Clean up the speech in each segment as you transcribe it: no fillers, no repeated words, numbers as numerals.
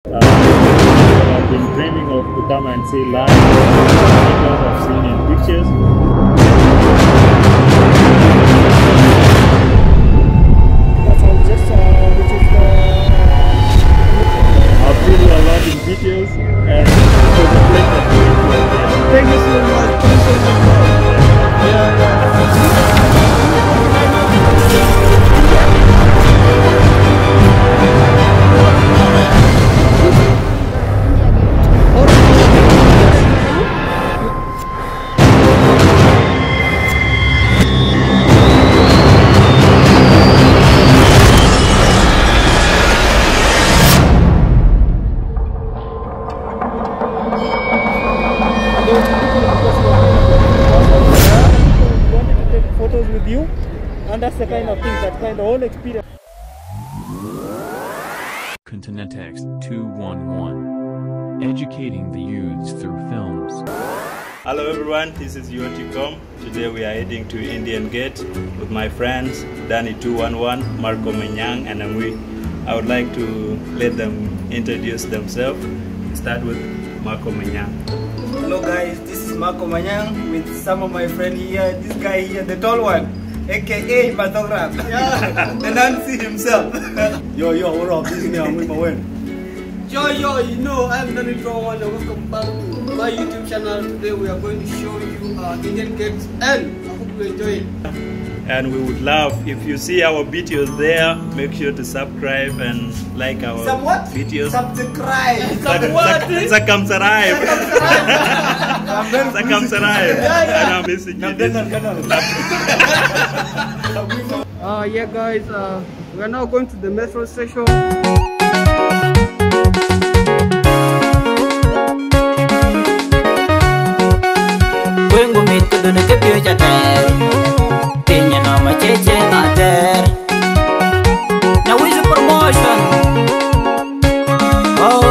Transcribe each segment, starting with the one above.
I've been dreaming of to come and see live because I've seen in pictures. That's all just which is I've seen you a lot in videos and it was a pleasure to meet you again. thank you so much. Thank you so much. Yeah. Photos with you, and that's the kind of thing, that kind of whole experience. Continentex 211, educating the youths through films. Hello everyone, this is Yoticom. Today we are heading to Indian Gate with my friends Danny 211, Marco Manyang and Angui. I would like to let them introduce themselves. Start with Marco Manyang. Hello guys, this is Marco Manyang with some of my friends here. This guy here, the tall one, aka Batograph. Yeah, the Nancy himself. Yo, what up? This is me, I'm with my win. Yo, you know, I'm Danny 211. Welcome back to my YouTube channel. Today we are going to show you Indian Gates, and I hope you enjoy it. And we would love if you see our videos there, make sure to subscribe and like our videos. Subscribe. Subscribe. And I'm missing you. Yeah guys, we are now going to the metro station. Now is a promotion. Oh,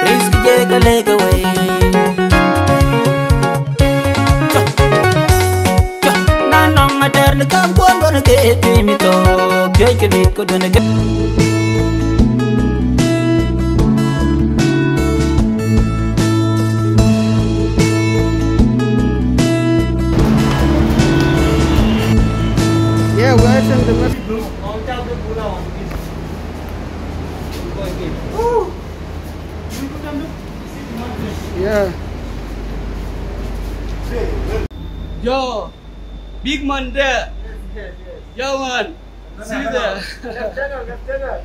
risk take a leg away. No matter the camp, I'm gonna get me to take it, couldn't get. Yeah, we're entering the metro. Yeah. Yo, big man there. Yo man, see there.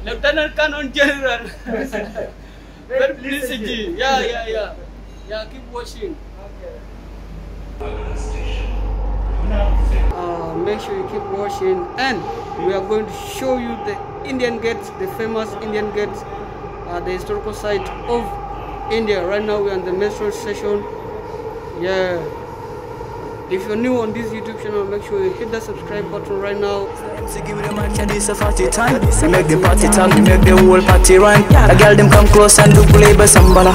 Lieutenant Canon General. Very publicity. Yeah. Yeah, keep watching. Make sure you keep watching, and we are going to show you the Indian Gate, the famous Indian Gate, the historical site of India. Right now we are in the metro station. Yeah, if you're new on this YouTube channel, make sure you hit the subscribe button right now. Give them a this a party time. We make the party time, we make the whole party run. The girl them come close and do play by sambala.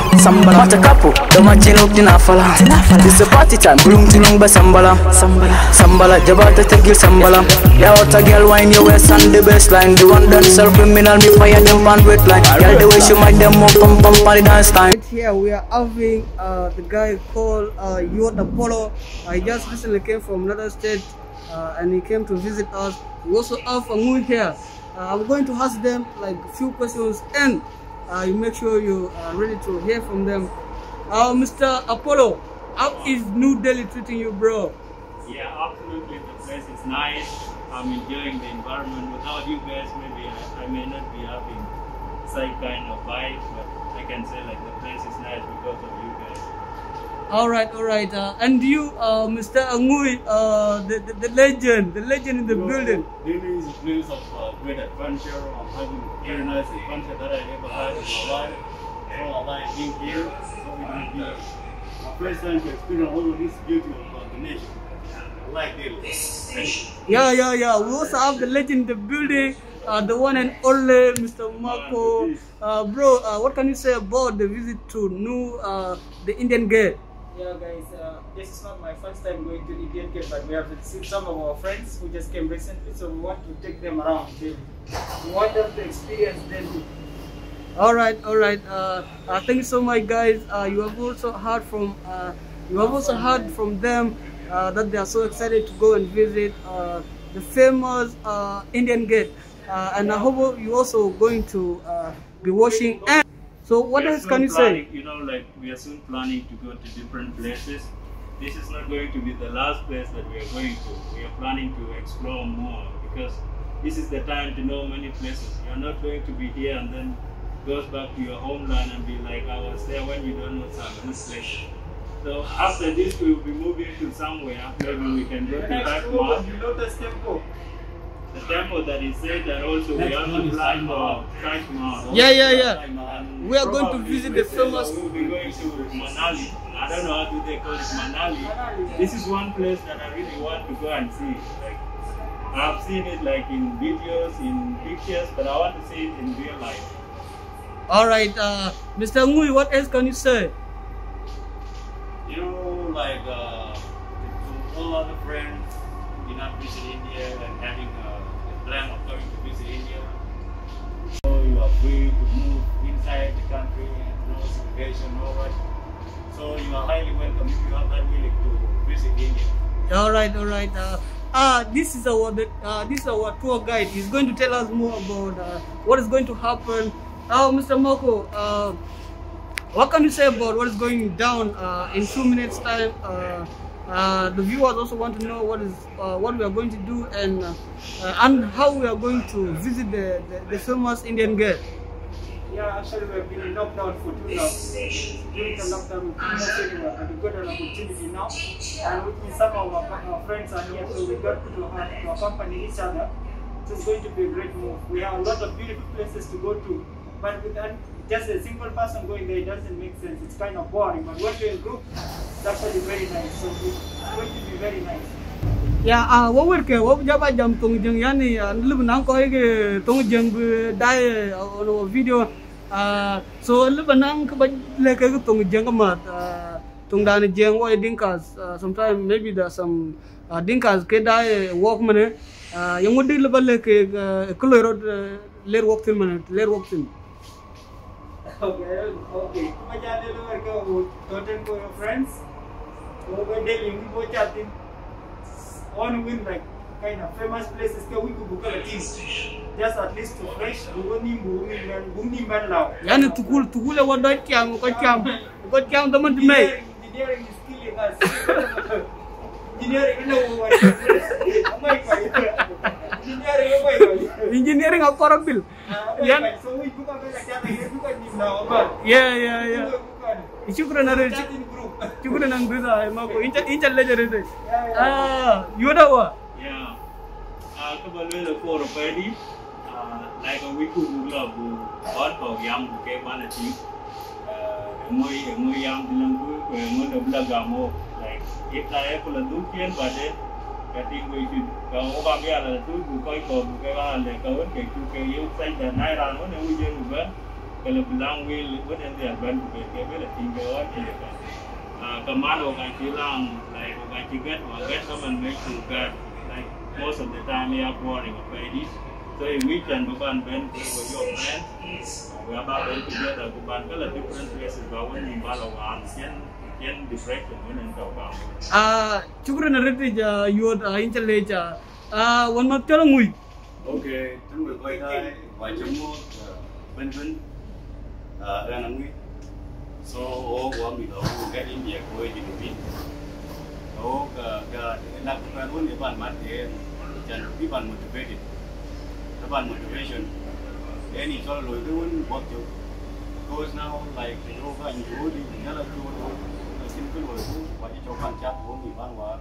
What a couple, the matching up in Afala. This a party time, bloom to long by sambala. Sambala, Jabata take you sambala. Yeah, what a girl wine your waist and the baseline. The one done self criminal, me fire them on wet line. Girl the way she might them up pump on the dance time. Here we are having the guy called Yot Apollo. He just recently came from another state and he came to visit us. We also have Angui here. I'm going to ask them like a few questions, and you make sure you are ready to hear from them. Mr. Apollo, how is New Delhi treating you, bro? Yeah, absolutely. The place is nice. I'm enjoying the environment. Without you guys, maybe I may not be having same kind of vibe, but I can say like the place is nice because of you guys. All right. And you, Mr. Angui, the legend in the building. Delhi is a place of great adventure. I'm having very nice adventure that I ever had in my life. So I like being here. So it will be my first time to experience all of this beauty of the nation. I like Delhi. Yeah. We also have the legend in the building, the one and only Mr. Marco. Bro, what can you say about the visit to the Indian Gate? Yeah guys, this is not my first time going to Indian Gate, but we have seen some of our friends who just came recently, so we want to take them around Delhi. We want them to experience Delhi. All right. Thank you so much, guys. You have also heard from them that they are so excited to go and visit the famous Indian Gate, and I hope you also going to be watching. And so, what else can you say? You know, like we are soon planning to go to different places. This is not going to be the last place that we are going to. We are planning to explore more because this is the time to know many places. You are not going to be here and then goes back to your homeland and be like, I was there when you don't know some good place. So after this, we will be moving to somewhere. Maybe we can go to Bagma. The temple that is said that also we have to climb Kashmir. Yeah. We are going to visit the famous. We will be going to Manali. I don't know how do they call it, Manali. This is one place that I really want to go and see. Like I've seen it like in videos, in pictures, but I want to see it in real life. All right, Mr. Ngui, what else can you say? You know, like to all other friends who did not visit India and having a plan of going to visit India, so you are free to move inside the country, no segregation, no what. So you are highly welcome if you are that willing to visit India. All right. This is our tour guide. He's going to tell us more about what is going to happen. Mr. Moko, what can you say about what is going down in 2 minutes time? The viewers also want to know what we are going to do and how we are going to visit the famous Indian Gate. Yeah, actually we have been in lockdown for 2 months. During the lockdown, we got an opportunity now, and with some of our friends are here, so we got to accompany each other. So it's going to be a great move. We have a lot of beautiful places to go to, but with just a single person going there, it doesn't make sense. It's kind of boring. But when you're in a group, it's actually very nice. So it's going to be very nice. Yeah, what we can what jaba jam tung jeng yani libu nang ko ke tung jeng bu dai on video so libu nang ke le ke tung jeng mat tung dan jeng wo dinkas sometimes maybe there's some dinkas ke dai walk mane yang wudi libu le ke kulero ler walk tin mane ler walk tin. Okay. Kuma jale lo mereka toten ko friends. Ko go daily we go chatting. On win like kind of famous places we could book a team just at least to fresh bumi man lao yani tukul wa do tiam ko tiam do man me engineering is killing us engineering of korabil yan so we book a chat yeah Shukran arich. Shukran ang duda mako incha lejerete. Yoda wa. Yeah. Kabalwe the for pedi. Like a week gula bu on ko yam ke manati. Moi yam dilangu ko mo de blagamo like if I ko la dukian bade kating we should ko ba bia la tu bu ko ke ba le ko ke tu ke yu sai da nai ran no ne u je bu ba. Kalau bilang will what and they ban ke bela tinggal ke kemana orang bilang like orang tiket orang someone make to get like most of the time we are boarding of ladies so we can bukan band with your friends we are about to together bukan ke different places bawa ni balawan yang depression when and kau Shukran arite ja yod inchale ja one month tell ngui okay chúng mình quay đây vài chấm bên đang ngồi so của mình đó cái điểm gì của cái điểm đó cái đặc biệt luôn cái bản mặt thì chẳng cái bản motivated cái bản motivation cái này cho lối cái luôn what you goes now like you know cái anh chú đi nhớ là chú nó xin cái lối của và cho bản chất của mình bản hóa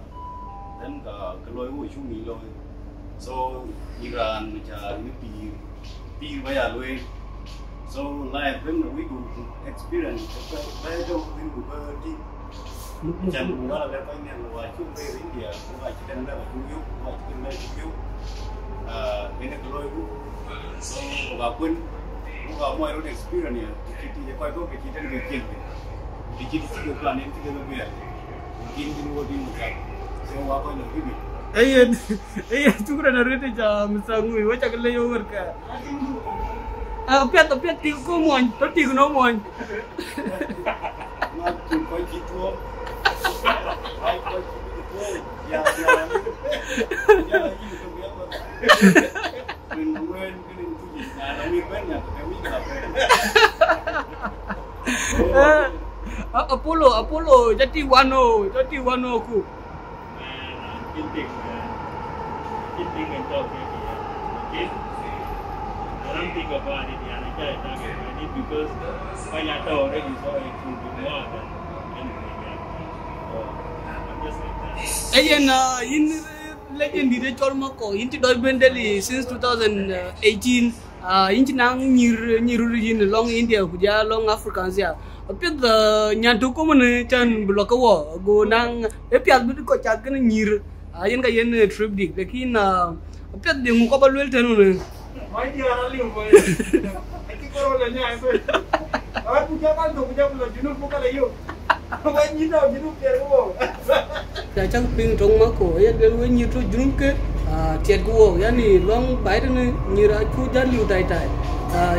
đến cái lối của chúng mình rồi so như là mình chờ những pi bây giờ luôn. So like when we go experience very good in Bugatti. Jangan buat apa ini yang luar itu dari India, luar kita nak buat luar kita nak buat. Ini kalau itu, so walaupun mau ada experience ya, kita kalau itu kita nak bikin, bikin itu plan ini kita nak biar, bikin di luar di muka. So apa yang lebih? Iya, cuma ada rete jam sangui, wajah kalau yo work. Piat tiga ko moin, to tiga no moin. Nó chừng coi chi thua. Ai coi chi thua. Dạ. Mình quên cái định tu gì nhà nó mình quên nhà cái mình gặp. Apollo, jadi wano ku. Kinting yang tahu dia. Orang tiga hari dia nak cari ini because banyak tahu orang itu itu semua kan. Ayen in legend di Chorma ko inti doi bendeli since 2018 inti nang nyiru yin long India kuja long Africans ya. Apet nyantu ko mun chan blok wo go nang epiat bu ko chat kan nyir ayen ka yen trip dik lekin apet de mu ko balwel tanu ne. Mai dia orang liu boy. Aki korona nya boy. Aku punya kan tu punya pulau junub bukan layu. Mai ni dah junub dia wo. Ya chang ping trong ma ko ya de we nyir to junub ke tiet ko ya ni long bai de ne nyira ku jan liu tai tai.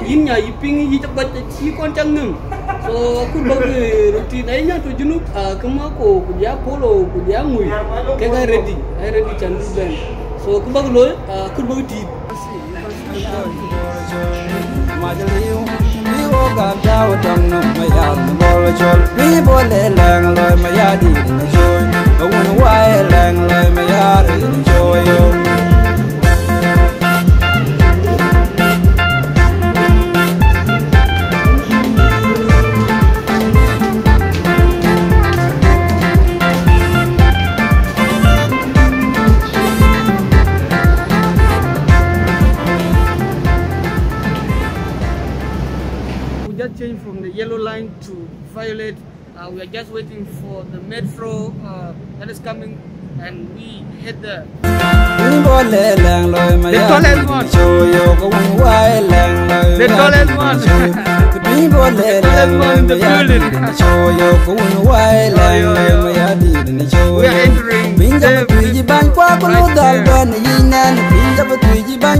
Yin nya yiping yi cepat si kon chang nung. So aku bagi rutin aja tu junub kema ko kuja polo kuja ngui. Kayak ready chan ben. So aku bagi lo aku bagi di. Majaliu, biwo gabjau tang nam mayad bol chol, biwo le lang loy mayadi na joy, awun wai lang loy mayadi na joy. Change from the yellow line to violet. We are just waiting for the metro that is coming, and we head there. The tallest one. The tallest one. In the building. We are entering Jabadugi ban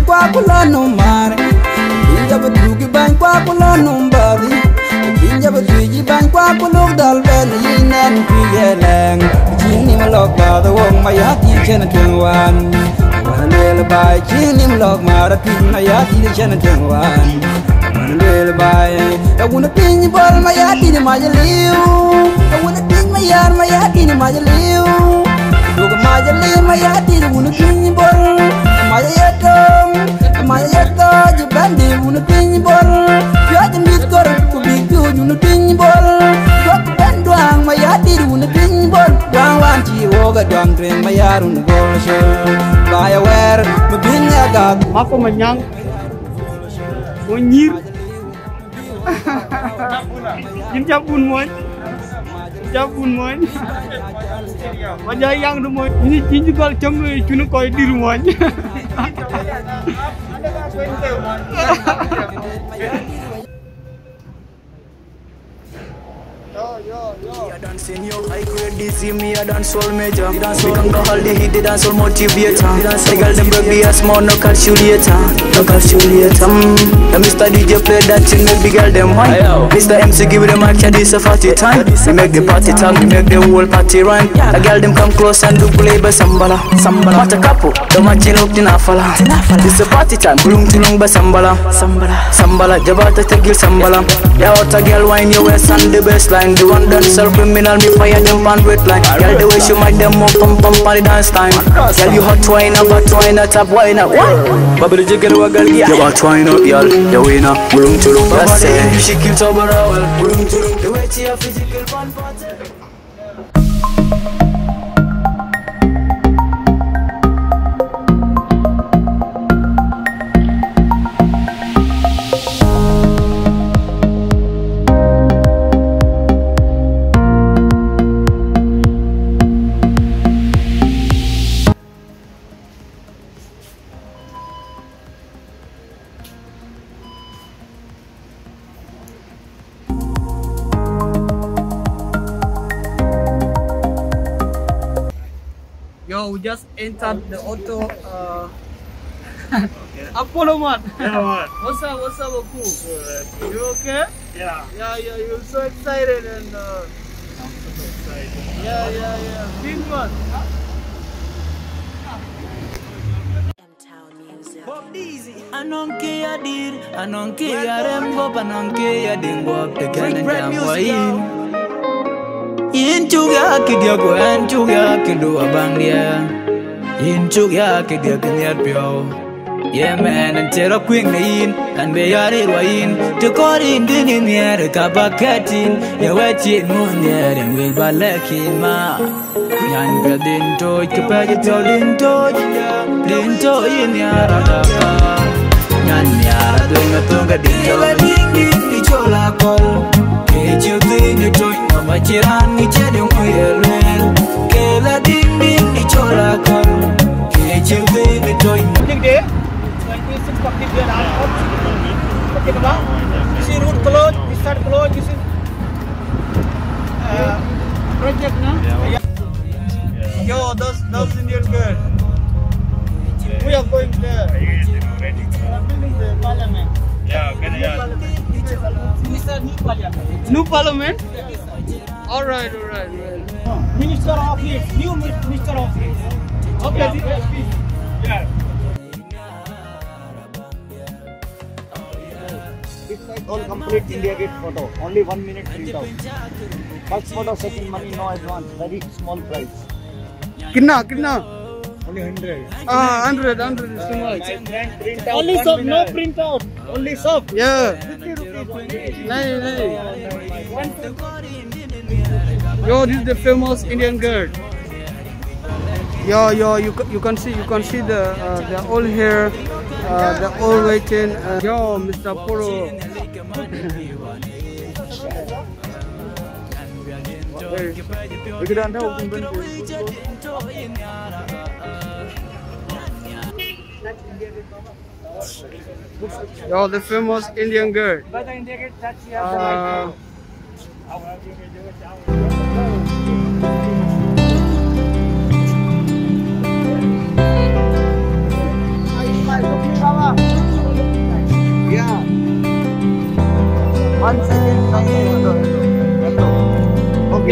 kwa kula numbari Jabadugi ban kwa kula dal ben yinan kuyeleng Jini malok ba the wong mayati chena tengwan Wanel bai jini malok mara pin mayati chena tengwan Wanel bai awuna pin bol mayati ni majaliu awuna pin mayati ni majaliu Duga majaliu mayati ni wuna pin bol mayatong Mayata jibandi wuna pin bol Piaja mitkor kubiku wuna pin bol Dok benduang mayati wuna pin bol Wang wanci woga doang tren mayarun bol show Baya wer mabinya gag Mako manyang Monyir Jim japun moy Japun moy Wajah yang moy Ini jinju kal cem cunu koi di rumahnya I dance in yo, I create this me, I dance all major. Become the holiday hit, the dance all motivator. The girl them baby a small no calculator. The Mr. DJ play that thing, make the girl them wine. Mr. MC give them action, this a party time. We make the party time, we make the whole party rhyme. The girl them come close and do play by sambala. Mata kapo, the matching up in afala. This a party time, bulung tulung by sambala. Sambala, jabata tegil sambala. Yeah, what a girl wine your waist and the baseline. The one dancer criminal, me fire them on wet line. Girl the way she might them up pump on the dance time. Girl you hot wine up, hot wine up, top wine up. Babri jigger wa girl, you hot wine up, y'all. The winner, bulung tulung. That's it. She kills over all. Bulung tulung. The way she a physical fun party. Yo, we just entered the auto. Apollo man. Yeah, man. What's up, Aku? Good. You okay? Yeah. Yeah, you're so excited and I'm super excited. yeah. Big man. Anonke ya dir, anonke ya rembo, anonke ya dingwa, tekene jamwa Inchuga kidia go, inchuga kidua bandia, inchuga kidia kinyar pio. Yeah man, and tell a quick in, and be yari wain, to call in dinin yer, kabakatin, ya wetchin moon yer, and will balakin ma. Yan gadin toy, kapagito lintoy, lintoy in yarata. Yara doing a tonga dinga ding ding chola call. Get you think you join no machiran, each other well. Kela ding ding chola call. Get you think you join. Day, 26 public day out. Okay, baba. You see road closed, we start closed. You see project now. Yo, that's Indian girl. We are going there. Building the parliament. Yeah, okay, New parliament? Alright. Minister of Peace, new Minister of Peace. Okay, yeah. It's like all complete India Gate photo. Only 1 minute print out. First photo, second money, no advance. Very small price. Kinna? Only 100. 100 is too much. only soap, no print out. Only soap. Yeah. 50 rupees. Nice. Yo, this is the famous Indian girl. Yo, you can see the old hair, the old waiting. Yo, Mr. Poro. Yo, the famous Indian girl. Yeah. 1 second. Okay.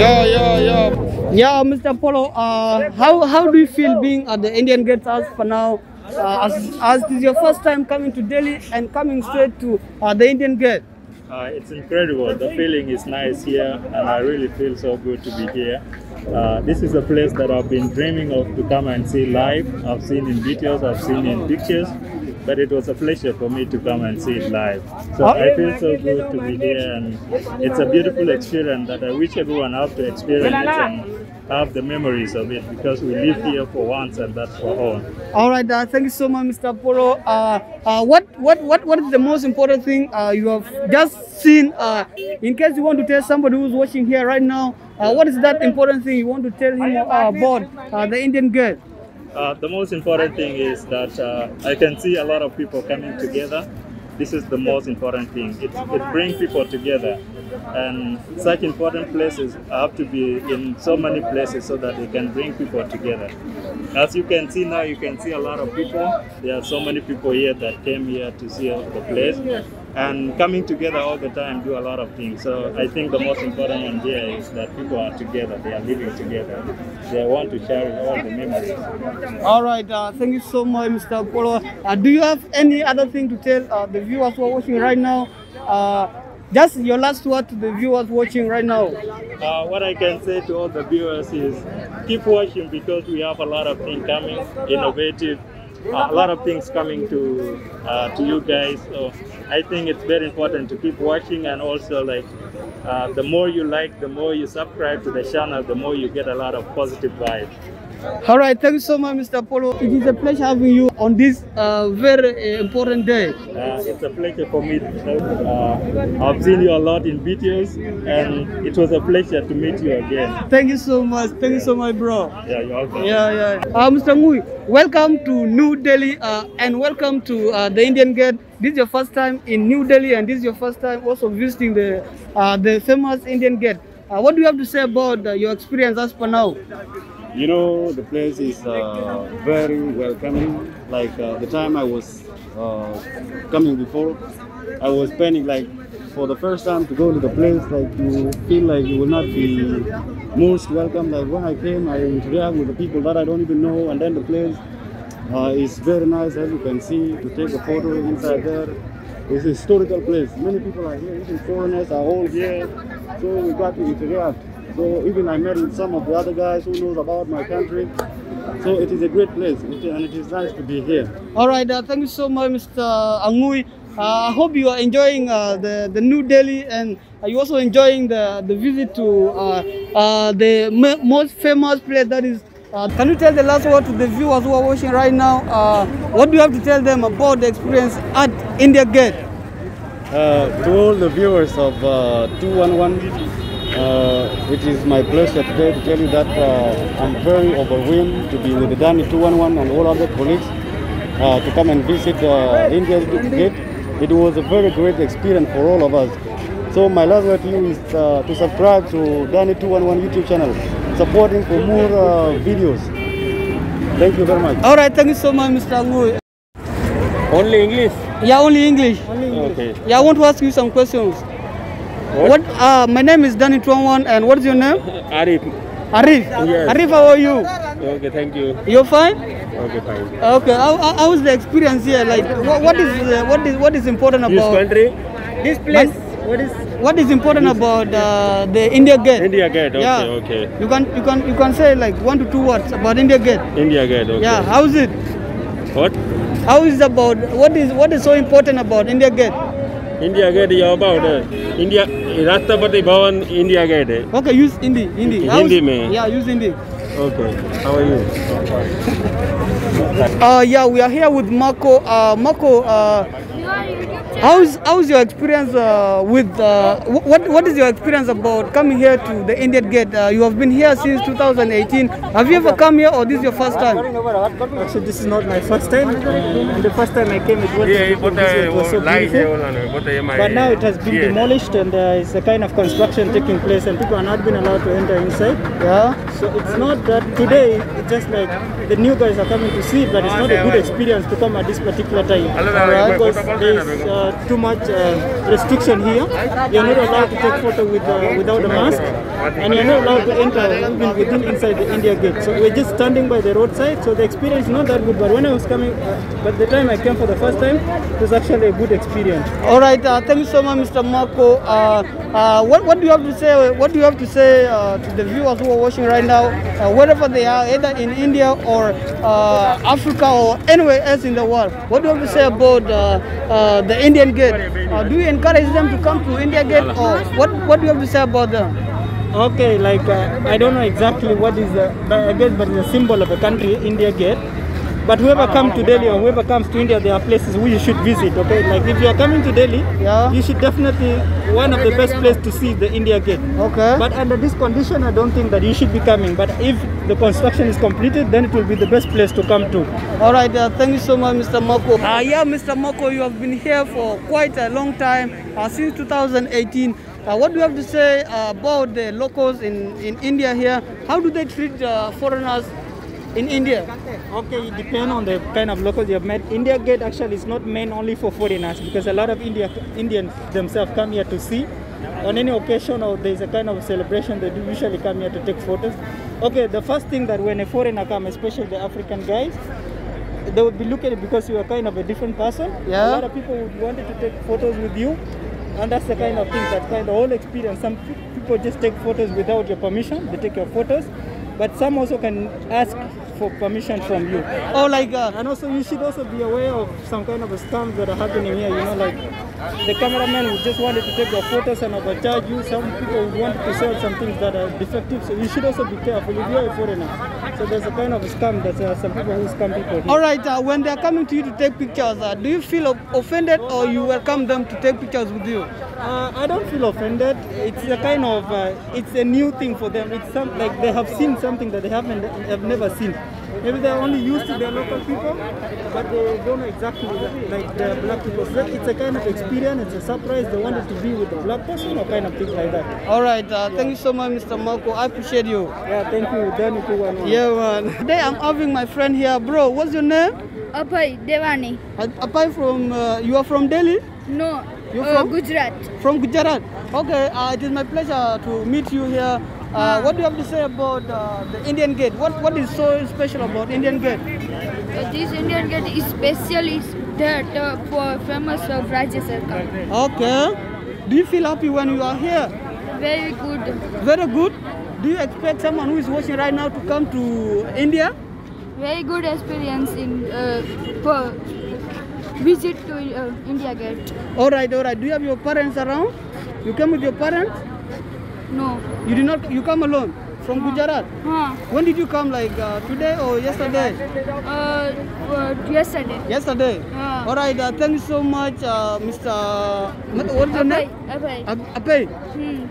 Yeah, Mr. Polo. How do you feel being at the Indian Gate as for now? As this is your first time coming to Delhi and coming straight to the Indian Gate. It's incredible. The feeling is nice here, and I really feel so good to be here. This is a place that I've been dreaming of to come and see live. I've seen in videos, I've seen in pictures, but it was a pleasure for me to come and see it live. So I feel so good to be here, and it's a beautiful experience that I wish everyone have to experience it and have the memories of it, because we live here for once and that's for all. All right, thank you so much, Mr. Polo. What is the most important thing you have just seen? In case you want to tell somebody who's watching here right now, what is that important thing you want to tell him about the Indian Gate? The most important thing is that I can see a lot of people coming together. This is the most important thing. It brings people together, and such important places have to be in so many places so that they can bring people together. As you can see now, you can see a lot of people. There are so many people here that came here to see the place, and coming together all the time do a lot of things. So I think the most important one here is that people are together. They are living together. They want to share all the memories. All right, thank you so much, Mr. Polo. Do you have any other thing to tell the viewers who are watching right now? Just your last word to the viewers watching right now. What I can say to all the viewers is keep watching, because we have a lot of things coming, innovative, a lot of things coming to you guys. So I think it's very important to keep watching, and also the more you like, the more you subscribe to the channel, the more you get a lot of positive vibes. All right, thank you so much, Mr. Polo. It is a pleasure having you on this very important day. It's a pleasure for me. I've seen you a lot in videos, and it was a pleasure to meet you again. Thank you so much. Thank you so much, bro. Yeah, you're welcome. Yeah. Mr. Ngui, welcome to New Delhi and welcome to the Indian Gate. This is your first time in New Delhi, and this is your first time also visiting the famous Indian Gate. What do you have to say about your experience as per now? You know, the place is very welcoming. Like the time I was coming before. I was planning like for the first time to go to the place, like you feel like you will not be most welcome. Like when I came, I interact with the people that I don't even know, and then the place is very nice, as you can see, to take a photo inside there. It's a historical place. Many people are here, even foreigners are all here, so we got to interact. So even I met with some of the other guys who knows about my country. So it is a great place, and it is nice to be here. All right, thank you so much, Mr. Angui. I hope you are enjoying the New Delhi, and are you also enjoying the visit to the most famous place that is. Can you tell the last word to the viewers who are watching right now? What do you have to tell them about the experience at India Gate? To all the viewers of 211, it is my pleasure today to tell you that I'm very overwhelmed to be with Danny 211 and all other colleagues to come and visit India Gate. It was a very great experience for all of us. So my last word to you is to subscribe to Danny 211 YouTube channel. Support him for more videos. Thank you very much. All right, thank you so much, Mr. Angui. Only English? Yeah, only English. Okay. Yeah, I want to ask you some questions. What? My name is Danny 211, and what is your name? Arif. Arif. Yes. Arif, how are you? Okay, thank you. You're fine? Okay, fine. Okay. How is the experience here? Like, what is important about This country? this place? What is important about the India Gate? India Gate. Okay, Yeah. okay. You can say like 1 to 2 words about India Gate. India Gate. Okay. Yeah. How is it? What? How is about what is so important about India Gate? India Gate is about India. Rashtrapati Bhavan, India Gate. Okay, use Hindi. Hindi mein? Yeah, use Hindi. Okay. How are you? Yeah, we are here with Marco. Marco, how's your experience with what is your experience about coming here to the Indian Gate? You have been here since 2018. Have you ever come here, or this is your first time? Actually, this is not my first time. And the first time I came, it was so beautiful. But now it has been demolished, and it's a kind of construction taking place, and people are not being allowed to enter inside. Yeah. So it's not that today, it's just like the new guys are coming to see it, but it's not a good experience to come at this particular time. Right. Because there's too much restriction here. You're not allowed to take photo without a mask, and you're not allowed to enter even within inside the India Gate. So we're just standing by the roadside, so the experience is not that good. But when I was coming, but the time I came for the first time, it was actually a good experience. All right. Thank you so much, Mr. Marco. What do you have to say? What do you have to say to the viewers who are watching right now, wherever they are, either in India or Africa or anywhere else in the world? What do you have to say about the Indian Gate? Do you encourage them to come to India Gate, or what do you have to say about them? Okay, like I don't know exactly what is the gate, but it's a symbol of a country, India Gate. But whoever comes to Delhi or whoever comes to India, there are places we should visit. Okay, like if you are coming to Delhi, yeah, you should definitely one of the best places to see the India Gate. Okay. But under this condition, I don't think that you should be coming. But if the construction is completed, then it will be the best place to come to. All right, thank you so much, Mr. Moko. Yeah, Mr. Moko, you have been here for quite a long time, since 2018. What do you have to say about the locals in India here? How do they treat foreigners in India? Okay, it depends on the kind of locals you have met. India Gate actually is not meant only for foreigners, because a lot of Indians themselves come here to see. On any occasion or there is a kind of celebration, they do usually come here to take photos. Okay, the first thing that when a foreigner comes, especially the African guys, they would be looking at it because you are kind of a different person. Yeah. A lot of people would want to take photos with you, and that's the kind of thing, that kind of whole experience. Some people just take photos without your permission, they take your photos, but some also can ask for permission from you. Oh, like and also you should also be aware of some kind of scams that are happening here. You know, like the cameraman would just wanted to take your photos and overcharge you. Some people would want to sell some things that are defective, so you should also be careful if you're a foreigner. So there's a kind of scam that some people who scam people here. All right, when they're coming to you to take pictures, do you feel offended, or you welcome them to take pictures with you? I don't feel offended. It's a kind of, it's a new thing for them. It's like they have seen something that they have never seen. Maybe they're only used to their local people, but they don't know exactly like the black people. So it's a kind of experience, it's a surprise. They wanted to be with the black person or kind of things like that. All right, thank you so much, Mr. Marco. I appreciate you. Yeah, thank you. Danny 211. Yeah, man. Today I'm having my friend here. Bro, what's your name? Apai Devani. Apai from, you are from Delhi? No, You're from? Gujarat. From Gujarat. Okay, it is my pleasure to meet you here. What do you have to say about the Indian Gate? What is so special about Indian Gate? This Indian Gate is special that for famous of Rajya Sarkar. Okay. Do you feel happy when you are here? Very good. Very good. Do you expect someone who is watching right now to come to India? Very good experience in for visit to India Gate. All right. Do you have your parents around? You came with your parents? No. You did not. You come alone from Gujarat. When did you come? Like today or yesterday? Yesterday. Yesterday. All right. Thank you so much, Mr. What's your name? Apai.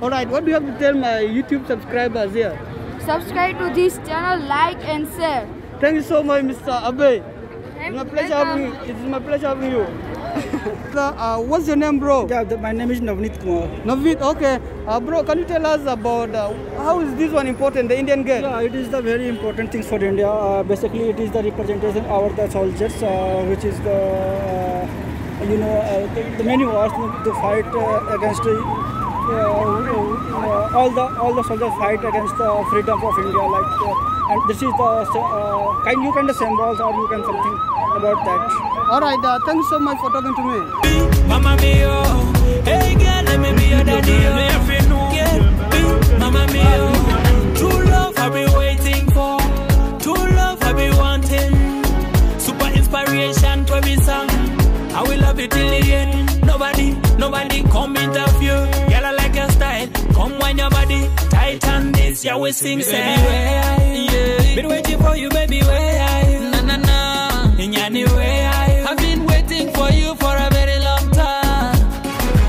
All right. What do you have to tell my YouTube subscribers here? Subscribe to this channel, like and share. Thank you so much, Mr. Abai. It's my pleasure having you. It is my pleasure having you. What's your name, bro? Yeah, my name is Navneet Kumar. Navneet, okay. Bro, can you tell us about how is this one important, the Indian Gate? Yeah, it is the very important thing for India. Basically, it is the representation of the soldiers, which is the the many wars to fight against all the soldiers fight against the freedom of India. And this is the you can the symbols or you can something about that. All right, thank you so much for talking to me. Mama mio, hey girl, let me be your daddy. Yeah, mama mio, true love I've been waiting for, true love I've been wanting. Super inspiration to every song. I will love you till the end. Nobody come interfere. Girl, I like your style. Come wind your body tight and this. Yeah, we sing say. Baby, where I am? Been waiting for you, baby, where I am? Na. In any way I've been waiting for you for a very long time.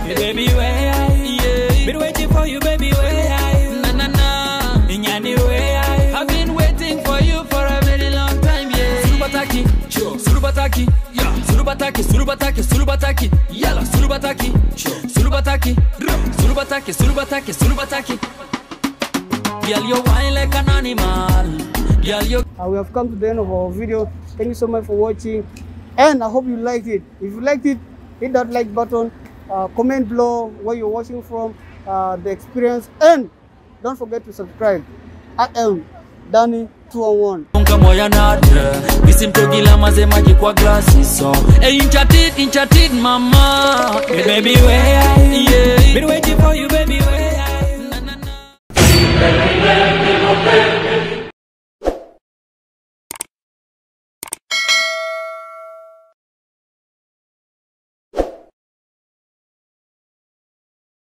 Hey, baby, where I am? Been waiting for you, baby, where I am? Na. In any way I've been waiting for you for a very long time. Yeah. Surubataki, sure. Surubataki, yeah. Surubataki, yalla. Surubataki, sure. Surubataki. Girl, you whine like an animal. Girl, you. We have come to the end of our video. Thank you so much for watching, and I hope you liked it. If you liked it, hit that like button. Comment below where you're watching from, the experience, and don't forget to subscribe. I am Danny 211. Moya nadra, bisimtogila maze maji kwa glasi so. Hey, inchatit mama. Hey, baby, where I am? Been waiting